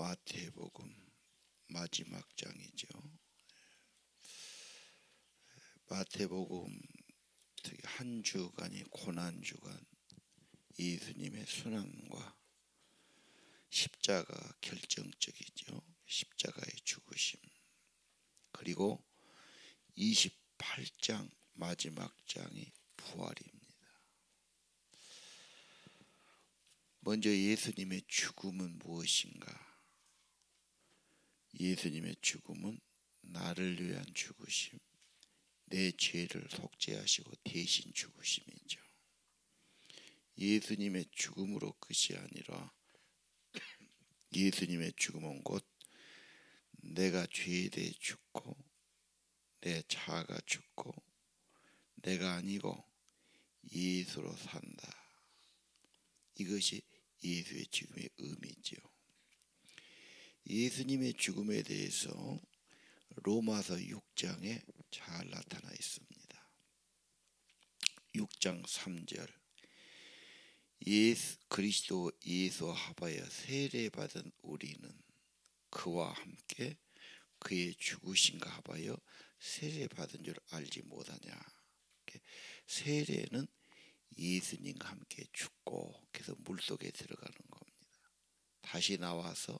마태복음 마지막 장이죠. 마태복음 특히 한 주간이 고난 주간, 예수님의 순환과 십자가 결정적이죠. 십자가의 죽으심. 그리고 28장 마지막 장이 부활입니다. 먼저 예수님의 죽음은 무엇인가? 예수님의 죽음은 나를 위한 죽으심, 내 죄를 속죄하시고 대신 죽으심이죠. 예수님의 죽음으로 끝이 아니라 예수님의 죽음은 곧 내가 죄에 대해 죽고 내 자아가 죽고 내가 아니고 예수로 산다. 이것이 예수의 죽음의 의미죠. 예수님의 죽음에 대해서 로마서 6장에 잘 나타나 있습니다. 6장 3절 그리스도 예수와 합하여 세례받은 우리는 그와 함께 그의 죽으심과 합하여 세례받은 줄 알지 못하냐. 세례는 예수님과 함께 죽고 그래서 물속에 들어가는 겁니다. 다시 나와서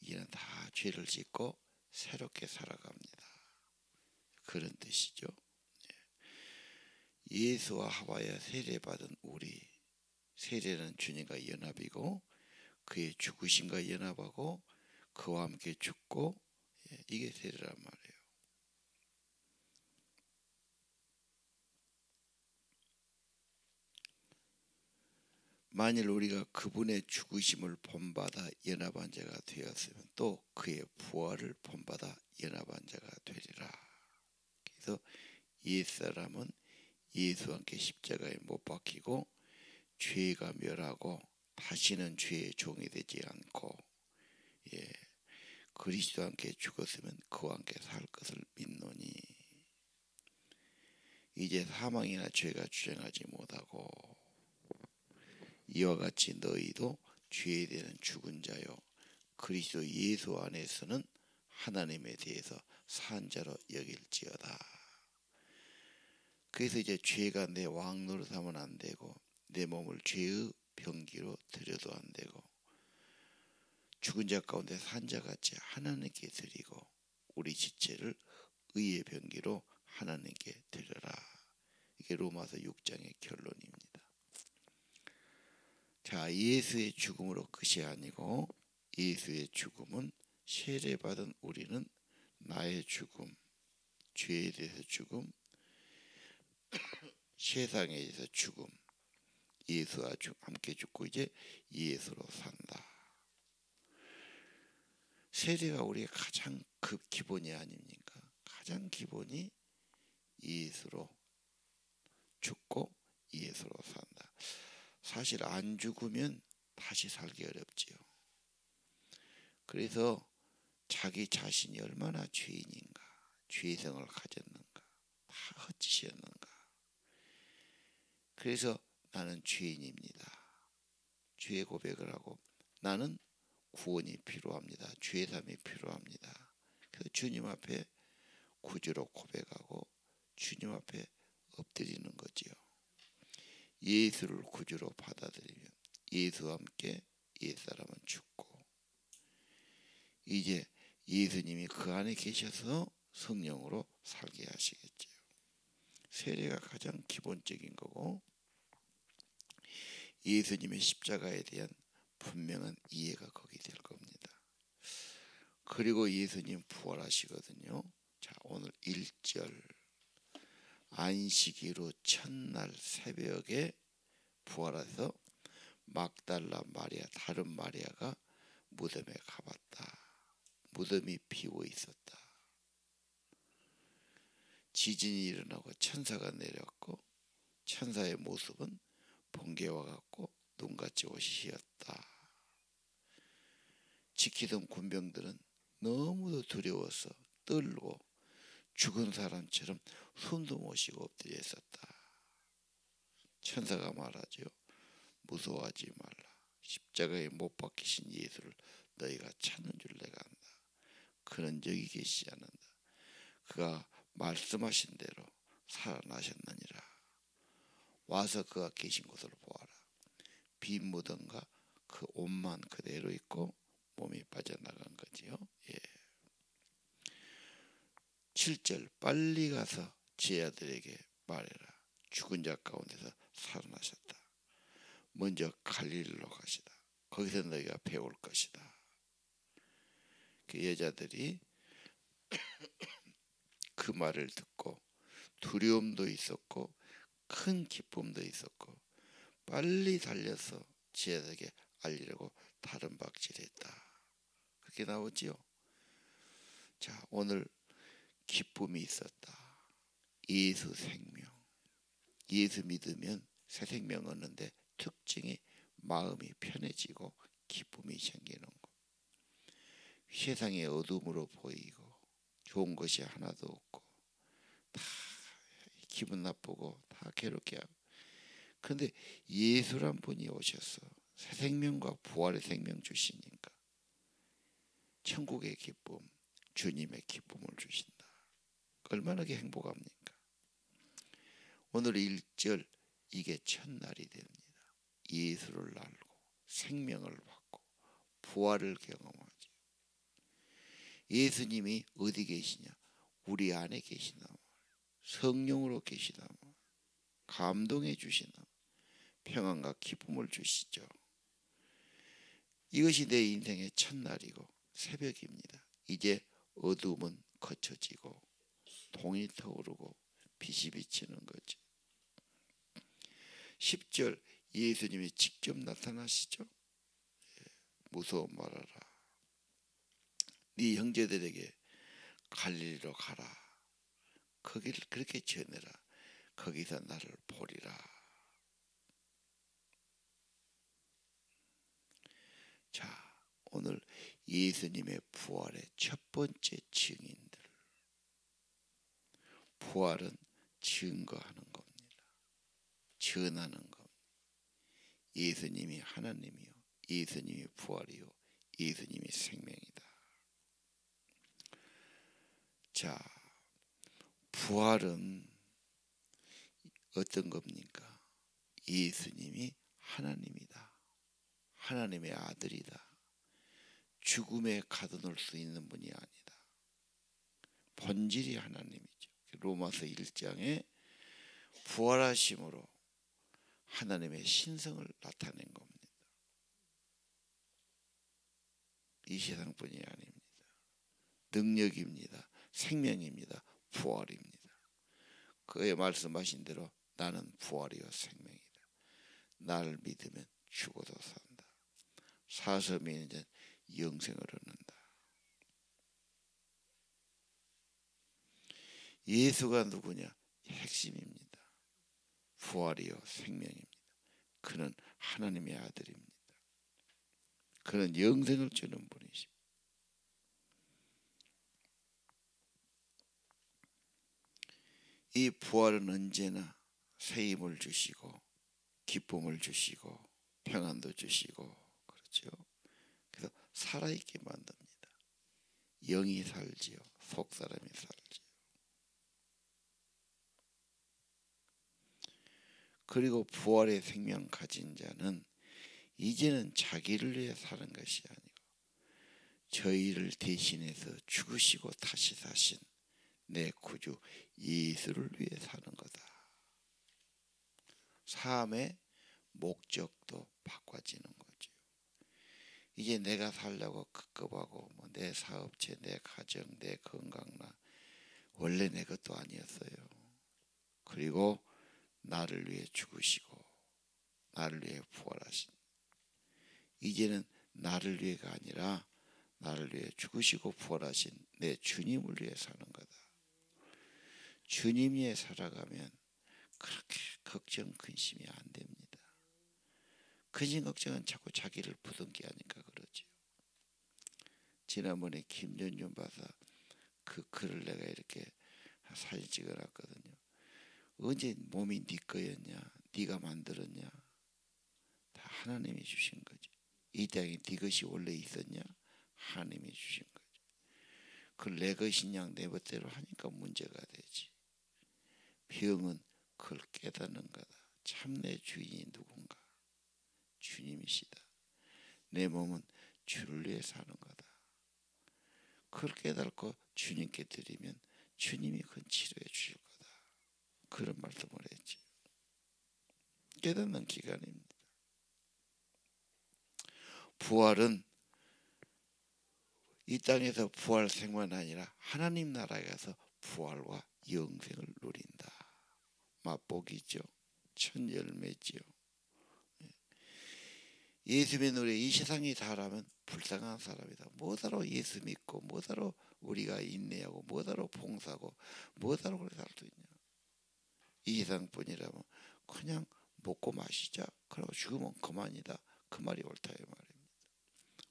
이제는 다 죄를 짓고 새롭게 살아갑니다. 그런 뜻이죠. 예수와 합하여 세례받은 우리, 세례는 주님과 연합이고 그의 죽으심과 연합하고 그와 함께 죽고, 이게 세례란 말이에요. 만일 우리가 그분의 죽으심을 본받아 연합한 자가 되었으면 또 그의 부활을 본받아 연합한 자가 되리라. 그래서 옛사람은 예수와 함께 십자가에 못 박히고 죄가 멸하고 다시는 죄의 종이 되지 않고 그리스도와 함께 죽었으면 그와 함께 살 것을 믿노니 이제 사망이나 죄가 주장하지 못하고 이와 같이 너희도 죄에 대한 죽은 자요 그리스도 예수 안에서는 하나님에 대해서 산 자로 여길지어다. 그래서 이제 죄가 내 왕 노릇하면 안 되고 내 몸을 죄의 병기로 드려도 안 되고 죽은 자 가운데 산 자같이 하나님께 드리고 우리 지체를 의의 병기로 하나님께 드려라. 이게 로마서 6장의 결론입니다. 자, 예수의 죽음으로 끝이 아니고 예수의 죽음은 세례받은 우리는 나의 죽음, 죄에 대해서 죽음, 세상에 대해서 죽음, 예수와 함께 죽고 이제 예수로 산다. 세례가 우리의 가장 기본이 아닙니까? 가장 기본이 예수로 죽고 예수로 산다. 사실 안 죽으면 다시 살기 어렵지요. 그래서 자기 자신이 얼마나 죄인인가, 죄성을 가졌는가, 다 헛짓이었는가. 그래서 나는 죄인입니다. 죄 고백을 하고 나는 구원이 필요합니다. 죄삼이 필요합니다. 그래서 주님 앞에 구주로 고백하고 주님 앞에 엎드리는 거지요. 예수를 구주로 받아들이면 예수와 함께 옛사람은 죽고 이제 예수님이 그 안에 계셔서 성령으로 살게 하시겠죠. 세례가 가장 기본적인 거고 예수님의 십자가에 대한 분명한 이해가 거기 될 겁니다. 그리고 예수님 부활하시거든요. 자, 오늘 1절 안식일로 첫날 새벽에 부활해서 막달라 마리아 다른 마리아가 무덤에 가봤다. 무덤이 비어 있었다. 지진이 일어나고 천사가 내렸고 천사의 모습은 번개와 같고 눈같이 옷이 휘었다. 지키던 군병들은 너무도 두려워서 떨고 죽은 사람처럼 숨도 못 쉬고 엎드려 있었다. 천사가 말하죠. 무서워하지 말라. 십자가에 못 박히신 예수를 너희가 찾는 줄 내가 안다. 그는 여기 계시지 않는다. 그가 말씀하신 대로 살아나셨느니라. 와서 그가 계신 곳을 보아라. 빈 무덤과 그 옷만 그대로 있고 몸이 빠져나간 거지요. 예. 7절 빨리 가서 제자들에게 말해라. 죽은 자 가운데서 살아나셨다. 먼저 갈릴리로 가시다. 거기서 너희가 배울 것이다. 그 여자들이 그 말을 듣고 두려움도 있었고 큰 기쁨도 있었고 빨리 달려서 제자들에게 알리려고 다른 박질했다. 그렇게 나오지요. 자, 오늘 기쁨이 있었다. 예수 생명. 예수 믿으면 새 생명 얻는데 특징이 마음이 편해지고 기쁨이 생기는 것. 세상의 어둠으로 보이고 좋은 것이 하나도 없고 다 기분 나쁘고 다 괴롭게 하고. 그런데 예수란 분이 오셔서 새 생명과 부활의 생명 주시니까 천국의 기쁨, 주님의 기쁨을 주신다. 얼마나 행복합니까? 오늘 1절 이게 첫날이 됩니다. 예수를 알고 생명을 받고 부활을 경험하죠. 예수님이 어디 계시냐? 우리 안에 계시나 성령으로 계시나 감동해 주시나 평안과 기쁨을 주시죠. 이것이 내 인생의 첫날이고 새벽입니다. 이제 어둠은 거쳐지고 동이 타오르고 빛이 비치는 거죠. 10절 예수님이 직접 나타나시죠. 무서워 말하라. 네 형제들에게 갈릴리로 가라. 거기를 그렇게 전해라. 거기서 나를 보리라. 자, 오늘 예수님의 부활의 첫 번째 증인들. 부활은 증거하는 겁니다. 전하는 겁니다. 예수님이 하나님이요, 예수님이 부활이요, 예수님이 생명이다. 자, 부활은 어떤 겁니까? 예수님이 하나님이다. 하나님의 아들이다. 죽음에 가둬놓을 수 있는 분이 아니다. 본질이 하나님이죠. 로마서 1장에 부활하심으로 하나님의 신성을 나타낸 겁니다. 이 세상뿐이 아닙니다. 능력입니다. 생명입니다. 부활입니다. 그의 말씀하신 대로 나는 부활이요 생명이다. 나를 믿으면 죽어도 산다. 사서 믿는 영생을 얻는다. 예수가 누구냐? 핵심입니다. 부활이요 생명입니다. 그는 하나님의 아들입니다. 그는 영생을 주는 분이십니다. 이 부활은 언제나 새 힘을 주시고 기쁨을 주시고 평안도 주시고 그렇죠. 그래서 살아있게 만듭니다. 영이 살지요. 속사람이 살지요. 그리고 부활의 생명 가진 자는 이제는 자기를 위해 사는 것이 아니고 저희를 대신해서 죽으시고 다시 사신 내 구주 예수를 위해 사는 거다. 삶의 목적도 바꿔지는 거죠. 이제 내가 살려고 급급하고 내 사업체, 내 가정, 내 건강나 원래 내 것도 아니었어요. 그리고 나를 위해 죽으시고 나를 위해 부활하신, 이제는 나를 위해가 아니라 나를 위해 죽으시고 부활하신 내 주님을 위해 사는 거다. 주님 위해 살아가면 그렇게 걱정 근심이 안 됩니다. 근심 걱정은 자꾸 자기를 부둥게 하니까 그러죠. 지난번에 김전준 박사 그 글을 내가 이렇게 사진 찍어놨거든요. 언제 몸이 네 거였냐? 네가 만들었냐? 다 하나님이 주신 거죠. 이 땅에 네 것이 원래 있었냐? 하나님이 주신 거죠. 그걸 내 것인 양 내 멋대로 하니까 문제가 되지. 병은 그걸 깨닫는 거다. 참 내 주인이 누군가? 주님이시다. 내 몸은 주를 위해 사는 거다. 그걸 깨닫고 주님께 드리면 주님이 그건 치료해 주실 거다. 그런 말씀을 했지. 깨닫는 기간입니다. 부활은 이 땅에서 부활 생만 아니라 하나님 나라에 가서 부활과 영생을 누린다. 맛복이죠. 첫 열매지요. 예수 믿는 우리 이 세상이 다라면 불쌍한 사람이다. 뭐하러 예수 믿고 뭐하러 우리가 인내하고 뭐하러 봉사하고 뭐하러 그렇게 살 수 있냐. 이 세상뿐이라면 그냥 먹고 마시자. 그러고 죽으면 그만이다. 그 말이 옳다 이 말입니다.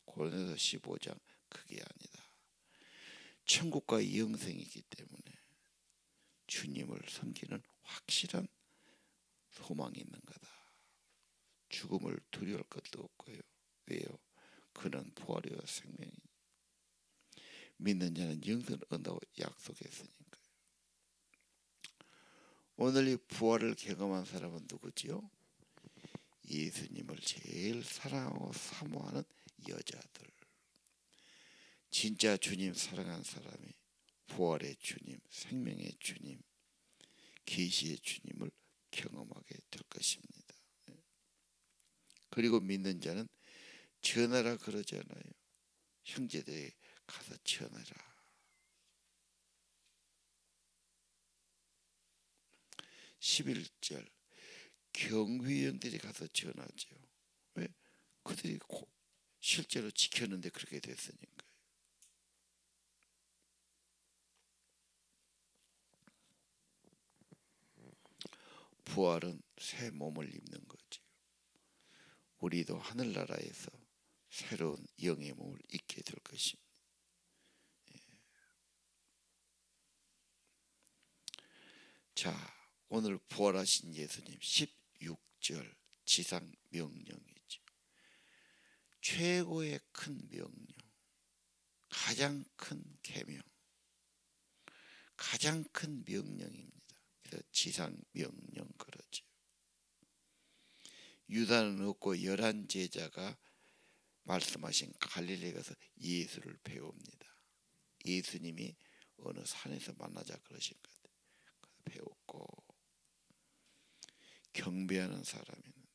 고린도서 15장 그게 아니다. 천국과 영생이기 때문에 주님을 섬기는 확실한 소망이 있는 거다. 죽음을 두려울 것도 없고요. 왜요? 그는 부활이와 생명이 믿는 자는 영생을 얻는다고 약속했으니까요. 오늘 이 부활을 경험한 사람은 누구지요? 예수님을 제일 사랑하고 사모하는 여자들. 진짜 주님 사랑한 사람이 부활의 주님, 생명의 주님, 계시의 주님을 경험하게 될 것입니다. 그리고 믿는 자는 전하라 그러잖아요. 형제들에게 가서 전하라. 11절 경위원들이 가서 전하죠. 왜? 그들이 실제로 지켰는데 그렇게 됐으니까요. 부활은 새 몸을 입는 거죠. 우리도 하늘나라에서 새로운 영의 몸을 입게 될 것입니다. 자, 오늘 부활하신 예수님 16절 지상 명령이죠. 최고의 큰 명령, 가장 큰 계명, 가장 큰 명령입니다. 그래서 지상 명령 그러죠. 유다는 없고 11 제자가 말씀하신 갈릴리에 가서 예수를 배웁니다. 예수님이 어느 산에서 만나자 그러신 것 같아요. 배웠고 경배하는 사람이 있는데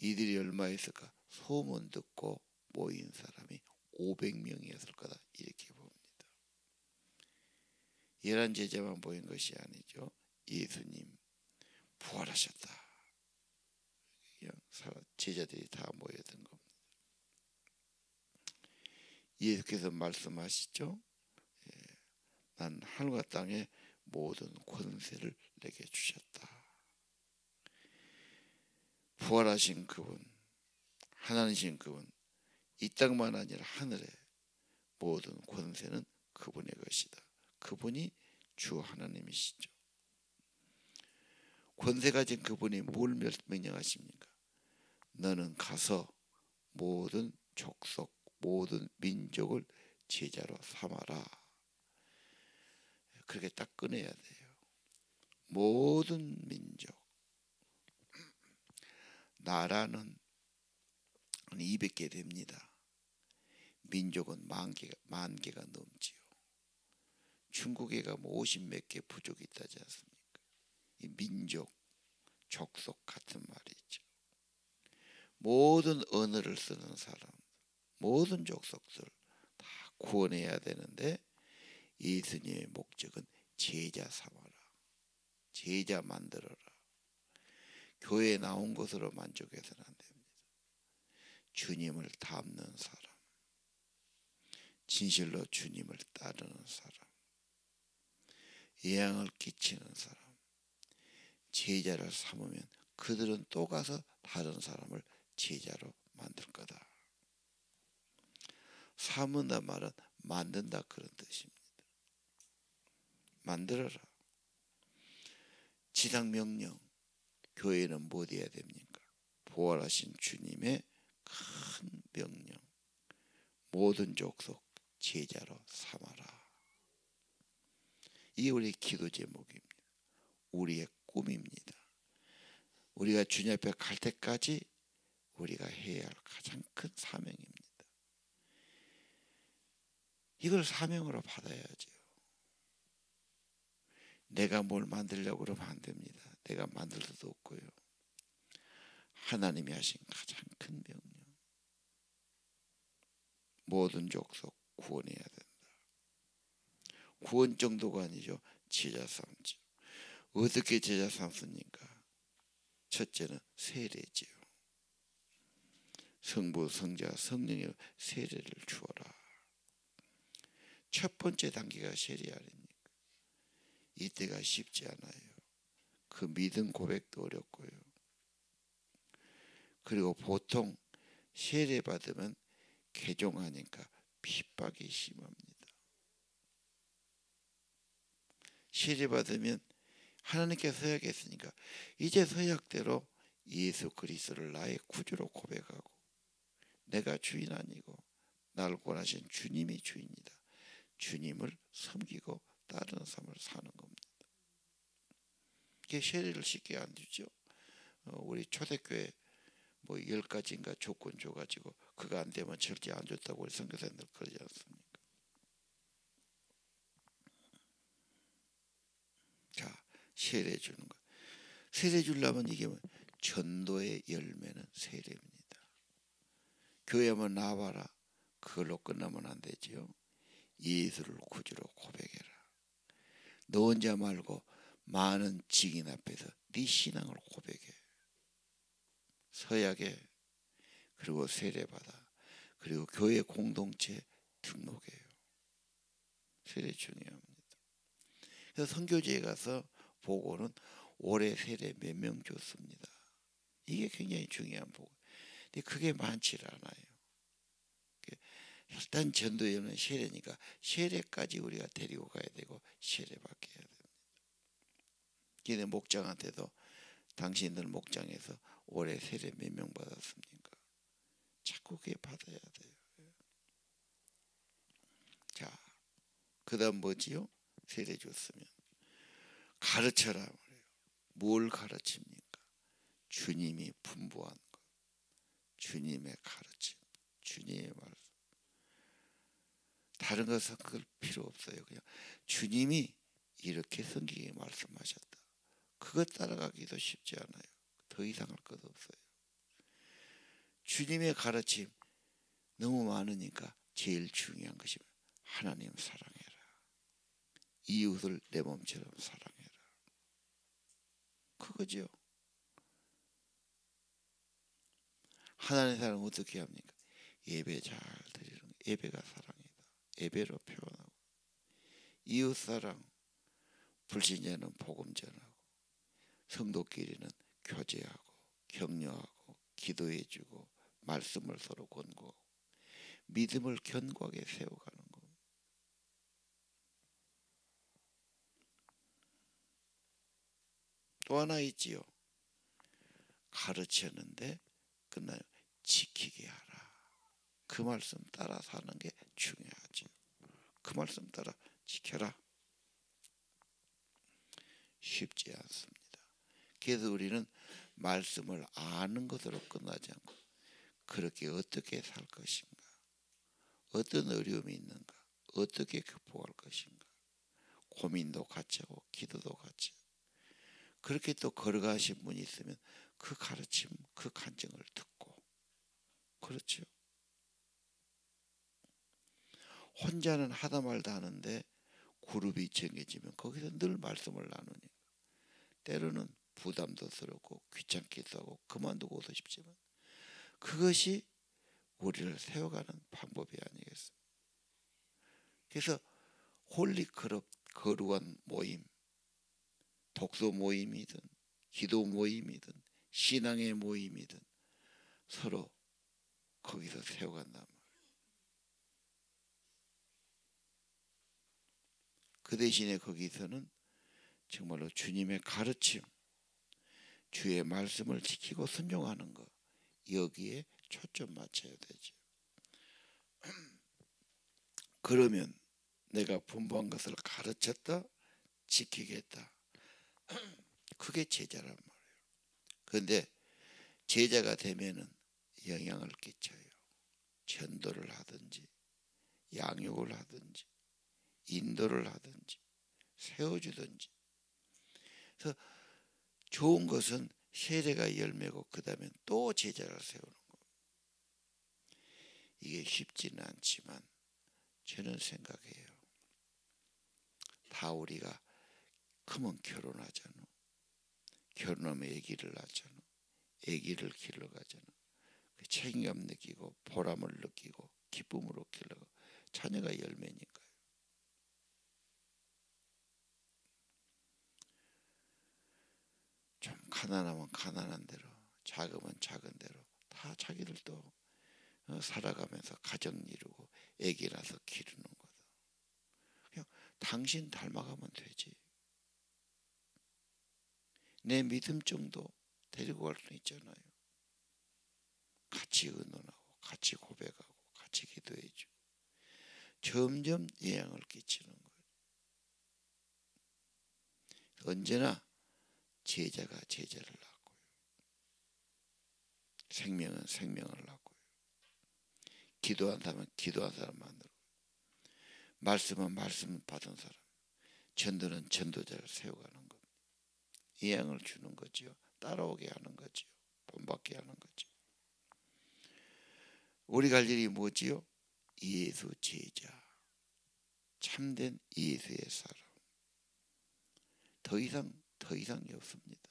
이들이 얼마였을까? 소문 듣고 모인 사람이 500명이었을 거다 이렇게 봅니다. 11 제자만 모인 것이 아니죠. 예수님 부활하셨다. 제자들이 다 모였던 겁니다. 예수께서 말씀하시죠. 난 하늘과 땅의 모든 권세를 내게 주셨다. 부활하신 그분, 하나님이신 그분, 이 땅만 아니라 하늘의 모든 권세는 그분의 것이다. 그분이 주 하나님이시죠. 권세 가진 그분이 뭘 명령하십니까? 너는 가서 모든 족속, 모든 민족을 제자로 삼아라. 그렇게 딱 꺼내야 돼요. 모든 민족. 나라는 200개 됩니다. 민족은 만 개가 넘지요. 중국에가 50몇 개 부족이 있다지 않습니까? 이 민족, 족속 같은 말이죠. 모든 언어를 쓰는 사람, 모든 족속들 다 구원해야 되는데 예수님의 목적은 제자 삼아라. 제자 만들어라. 교회에 나온 것으로 만족해서는 안 됩니다. 주님을 닮는 사람, 진실로 주님을 따르는 사람, 영향을 끼치는 사람, 제자를 삼으면 그들은 또 가서 다른 사람을 제자로 만들 거다. 삼는다 말은 만든다 그런 뜻입니다. 만들어라. 지상 명령. 교회는 뭐 해야 됩니까? 부활하신 주님의 큰 명령. 모든 족속 제자로 삼아라. 이게 우리의 기도 제목입니다. 우리의 꿈입니다. 우리가 주님 앞에 갈 때까지 우리가 해야 할 가장 큰 사명입니다. 이걸 사명으로 받아야죠. 내가 뭘 만들려고 그러면 안 됩니다. 내가 만들 수도 없고요. 하나님이 하신 가장 큰 명령. 모든 족속 구원해야 된다. 구원 정도가 아니죠. 제자 삼죠. 어떻게 제자 삼습니까? 첫째는 세례지요. 성부, 성자, 성령의 세례를 주어라. 첫 번째 단계가 세례 아닙니까? 이때가 쉽지 않아요. 그 믿음 고백도 어렵고요. 그리고 보통 세례 받으면 개종하니까 핍박이 심합니다. 세례 받으면 하나님께 서약했으니까 이제 서약대로 예수 그리스도를 나의 구주로 고백하고 내가 주인 아니고 나를 구원하신 주님이 주인이다. 주님을 섬기고 따르는 삶을 사는 겁니다. 이게 세례를 쉽게 안 주죠. 우리 초대교회 뭐 10가지인가 조건 줘가지고 그거 안 되면 절대 안 줬다고 우리 선교사님들 그러지 않습니까? 자, 세례 주는 거. 세례 주려면 이게 전도의 열매는 세례입니다. 교회 한번 나와라. 그걸로 끝나면 안 되지요. 예수를 구주로 고백해라. 너 혼자 말고 많은 증인 앞에서 네 신앙을 고백해. 서약해. 그리고 세례받아. 그리고 교회 공동체 등록해요. 세례 중요합니다. 그래서 선교지에 가서 보고는 올해 세례 몇 명 줬습니다. 이게 굉장히 중요한 보고. 근데 그게 많지 않아요. 일단 전도에는 세례니까 세례까지 우리가 데리고 가야 되고 세례받게 해야 됩니다. 걔네 목장한테도 당신들 목장에서 올해 세례 몇 명 받았습니까? 자꾸 그게 받아야 돼요. 자, 그 다음 뭐지요? 세례 줬으면 가르쳐라 말이에요. 뭘 가르칩니까? 주님이 분부한 것, 주님의 가르침, 주님의 말씀. 다른 거 섞을 필요 없어요. 그냥 주님이 이렇게 성경에 말씀하셨다. 그것 따라가기도 쉽지 않아요. 더 이상 할 것 없어요. 주님의 가르침 너무 많으니까 제일 중요한 것이 하나님 사랑해라. 이웃을 내 몸처럼 사랑해라. 그거죠. 하나님 사랑 어떻게 합니까? 예배 잘 드리는 거. 예배가 사랑이다. 예배로 표현하고 이웃 사랑, 불신자는 복음 전하고 성도끼리는 교제하고 격려하고 기도해주고 말씀을 서로 권고하고 믿음을 견고하게 세워가는 겁니다. 또 하나 있지요. 가르쳤는데 끝나요. 지키게 하라. 그 말씀 따라 사는 게 중요하죠. 그 말씀 따라 지켜라. 쉽지 않습니다. 그래서 우리는 말씀을 아는 것으로 끝나지 않고 그렇게 어떻게 살 것인가, 어떤 어려움이 있는가, 어떻게 극복할 것인가, 고민도 같이 하고 기도도 같이 하고 그렇게 또 걸어가신 분이 있으면 그 가르침, 그 간증을 듣고 그렇죠. 혼자는 하다 말다 하는데 그룹이 정해지면 거기서 늘 말씀을 나누니까 때로는 부담도 스럽고 귀찮기도 하고 그만두고도 싶지만 그것이 우리를 세워가는 방법이 아니겠습니까? 그래서 홀리클럽 거룩한 모임, 독서 모임이든 기도 모임이든 신앙의 모임이든 서로 거기서 세워간단 말이에요. 그 대신에 거기서는 정말로 주님의 가르침, 주의 말씀을 지키고 순종하는 것 여기에 초점 맞춰야 되죠. 그러면 내가 분부한 것을 가르쳤다, 지키겠다. 그게 제자란 말이에요. 그런데 제자가 되면은 영향을 끼쳐요. 전도를 하든지 양육을 하든지 인도를 하든지 세워주든지. 그래서 좋은 것은 세례가 열매고 그 다음에 또 제자를 세우는 거예요. 이게 쉽지는 않지만 저는 생각해요. 다 우리가 크면 결혼하잖아. 결혼하면 아기를 낳잖아. 아기를 길러가잖아. 그 책임감 느끼고 보람을 느끼고 기쁨으로 길러가 자녀가 열매니까요. 좀 가난하면 가난한 대로, 작으면 작은 대로 다 자기들도 살아가면서 가정 이루고 아기 낳아서 기르는 거다. 그냥 당신 닮아가면 되지. 내 믿음 정도 데리고 갈 수 있잖아요. 같이 의논하고 같이 고백하고 같이 기도해주고 점점 영향을 끼치는 거예요. 언제나 제자가 제자를 낳고요. 생명은 생명을 낳고요. 기도한 사람은 기도한 사람 만들고, 말씀은 말씀 받은 사람, 전도는 전도자를 세워가는 겁니다. 영향을 주는 거지요. 따라오게 하는 거지요. 본받게 하는 거지요. 우리가 할 일이 뭐지요? 예수 제자, 참된 예수의 사람. 더 이상이 없습니다.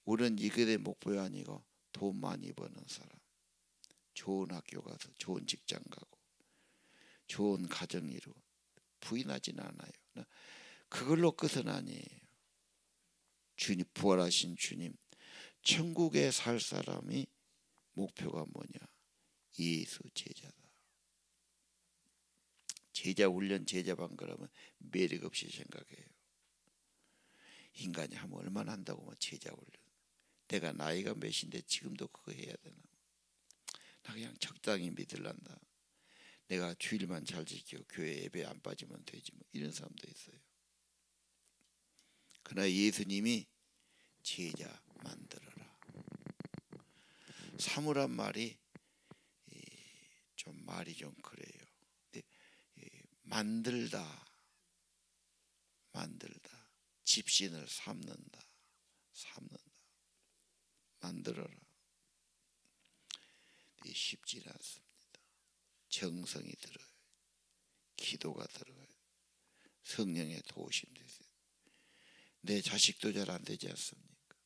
우리는 이것의 목표가 아니고 돈 많이 버는 사람, 좋은 학교 가서 좋은 직장 가고 좋은 가정 이루고 부인하지는 않아요. 그걸로 끝은 아니에요. 주님, 부활하신 주님, 천국에 살 사람이 목표가 뭐냐? 예수 제자다. 제자 훈련, 제자반 그러면 매력 없이 생각해요. 인간이 하면 얼마나 한다고 뭐 제자 훈련. 내가 나이가 몇인데 지금도 그거 해야 되나? 나 그냥 적당히 믿을란다. 내가 주일만 잘 지키고 교회 예배 안 빠지면 되지 뭐 이런 사람도 있어요. 그러나 예수님이 제자 만들어라. 사무란 말이 좀 말이 좀 그래요. 만들다, 집신을 삼는다, 만들어라. 쉽지 않습니다. 정성이 들어요. 기도가 들어가요. 성령의 도우심 되세요. 내 자식도 잘 안 되지 않습니까?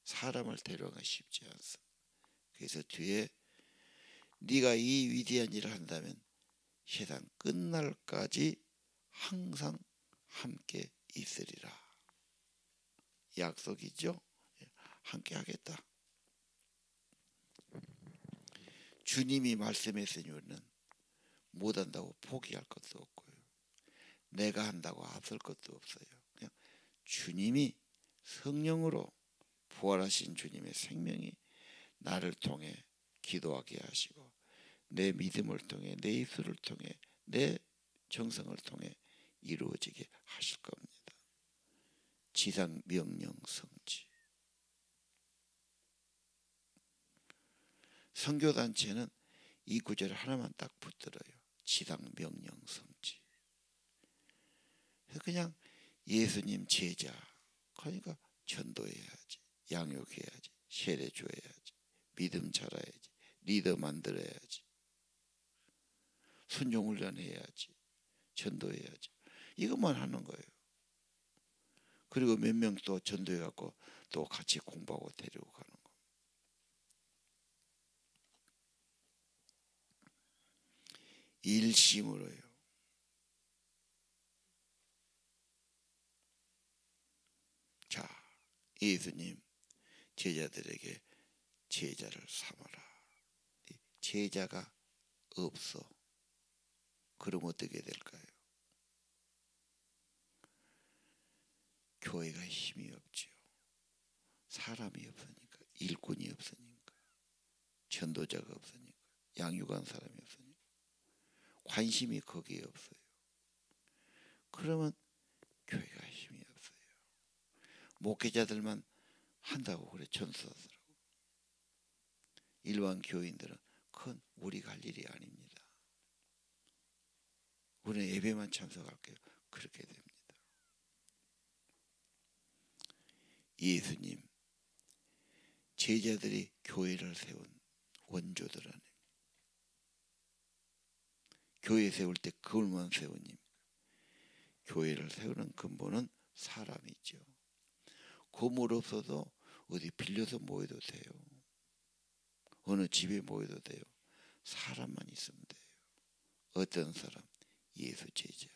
사람을 데려가기 쉽지 않습니다. 그래서 뒤에 네가 이 위대한 일을 한다면 세상 끝날까지 항상 함께 있으리라. 약속이죠. 함께 하겠다. 주님이 말씀했으니 우리는 못한다고 포기할 것도 없고요. 내가 한다고 앞설 것도 없어요. 그냥 주님이 성령으로 부활하신 주님의 생명이 나를 통해 기도하게 하시고 내 믿음을 통해 내 입술을 통해 내 정성을 통해 이루어지게 하실 겁니다. 지상 명령 성취. 선교단체는 이 구절 하나만 딱 붙들어요. 지상 명령 성취. 그냥 예수님 제자, 그러니까 전도해야지, 양육해야지, 세례 줘야지, 믿음 자라야지, 리더 만들어야지, 순종훈련 해야지, 전도해야지. 이것만 하는 거예요. 그리고 몇 명 또 전도해갖고 또 같이 공부하고 데리고 가는 거. 일심으로요. 자, 예수님 제자들에게 제자를 삼아라. 제자가 없어. 그럼 어떻게 될까요? 교회가 힘이 없지요. 사람이 없으니까, 일꾼이 없으니까, 전도자가 없으니까, 양육한 사람이 없으니까. 관심이 거기에 없어요. 그러면 교회가 힘이 없어요. 목회자들만 한다고 그래 전수하더라고. 일반 교인들은 그건 우리 갈 일이 아닙니다. 우리는 예배만 참석할게요. 그렇게 됩니다. 예수님 제자들이 교회를 세운 원조들 아닙니까? 교회 세울 때 그걸만 세우님. 교회를 세우는 근본은 사람이죠. 건물 없어도 어디 빌려서 모여도 돼요. 어느 집에 모여도 돼요. 사람만 있으면 돼요. 어떤 사람? 예수 제자.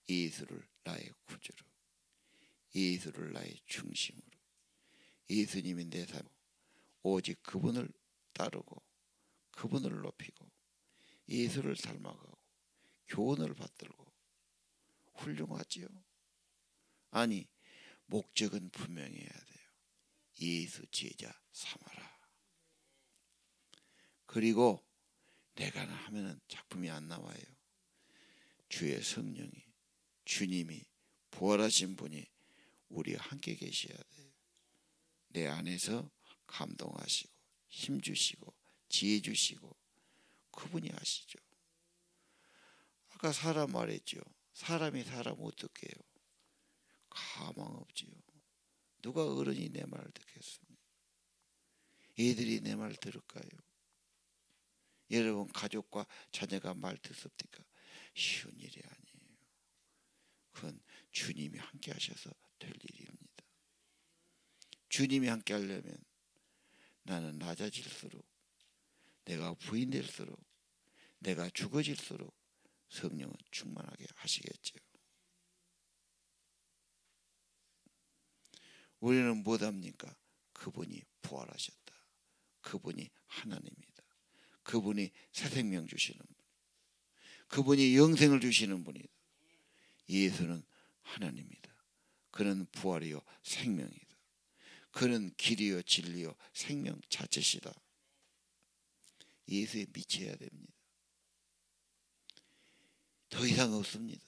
예수를 나의 구주로, 예수를 나의 중심으로, 예수님이 내 삶, 오직 그분을 따르고 그분을 높이고 예수를 닮아가고 교훈을 받들고 훌륭하지요. 아니 목적은 분명해야 돼요. 예수 제자 삼아라. 그리고 내가 하면은 작품이 안 나와요. 주의 성령이, 주님이, 부활하신 분이 우리와 함께 계셔야 돼요. 내 안에서 감동하시고 힘주시고 지혜 주시고 그분이 하시죠. 아까 사람 말했죠. 사람이 사람 어떻게 해요? 가망 없지요. 누가 어른이 내 말을 듣겠습니까? 애들이 내 말 들을까요? 여러분 가족과 자녀가 말 듣습니까? 쉬운 일이 아니에요. 그건 주님이 함께 하셔서 될 일입니다. 주님이 함께 하려면 나는 낮아질수록, 내가 부인될수록, 내가 죽어질수록 성령은 충만하게 하시겠죠. 우리는 못합니까? 그분이 부활하셨다. 그분이 하나님이다. 그분이 새 생명 주시는 분, 그분이 영생을 주시는 분이다. 예수는 하나님이다. 그는 부활이요 생명이다. 그는 길이요 진리요 생명 자체시다. 예수에 미쳐야 됩니다. 더 이상 없습니다.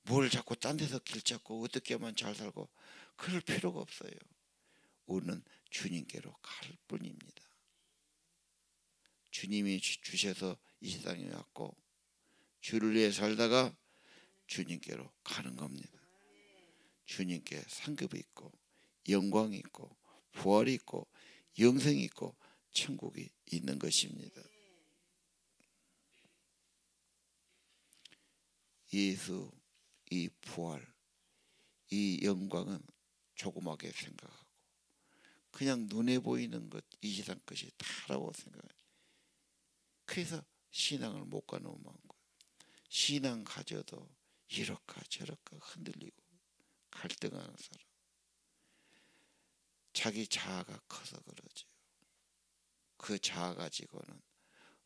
뭘 자꾸 딴 데서 길 찾고 어떻게 하면 잘 살고 그럴 필요가 없어요. 우리는 주님께로 갈 뿐입니다. 주님이 주셔서 이 세상에 왔고 주를 위해 살다가 주님께로 가는 겁니다. 주님께 상급이 있고 영광이 있고 부활이 있고 영생이 있고 천국이 있는 것입니다. 예수 이 부활 이 영광은 조그맣게 생각하고 그냥 눈에 보이는 것 이 세상 것이 다라고 생각해요. 그래서 신앙을 못 가는 많고 신앙 가져도 이럴까 저럴까 흔들리고 갈등하는 사람, 자기 자아가 커서 그러죠. 그 자아 가지고는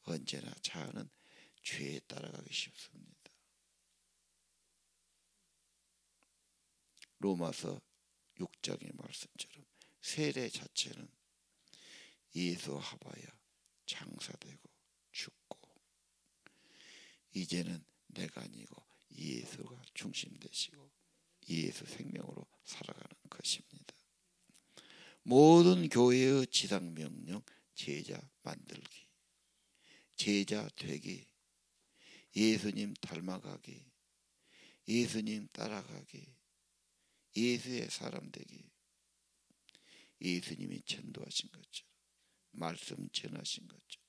언제나 자아는 죄에 따라가기 쉽습니다. 로마서 6장의 말씀처럼 세례 자체는 예수 하바야 장사되고 죽고 이제는 내가 아니고 예수가 중심 되시고 예수 생명으로 살아가는 것입니다. 모든 교회의 지상 명령 제자 만들기, 제자 되기, 예수님 닮아가기, 예수님 따라가기, 예수의 사람 되기, 예수님이 전도하신 것처럼 말씀 전하신 것처럼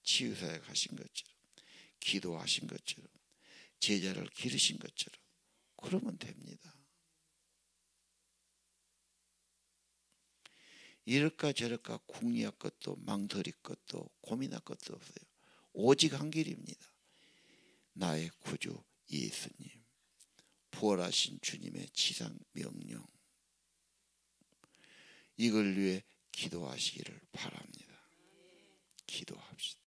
치유사역 하신 것처럼 기도하신 것처럼 제자를 기르신 것처럼 그러면 됩니다. 이럴까 저럴까 궁리할 것도 망설일 것도 고민할 것도 없어요. 오직 한 길입니다. 나의 구주 예수님, 부활하신 주님의 지상 명령, 이걸 위해 기도하시기를 바랍니다. 기도합시다.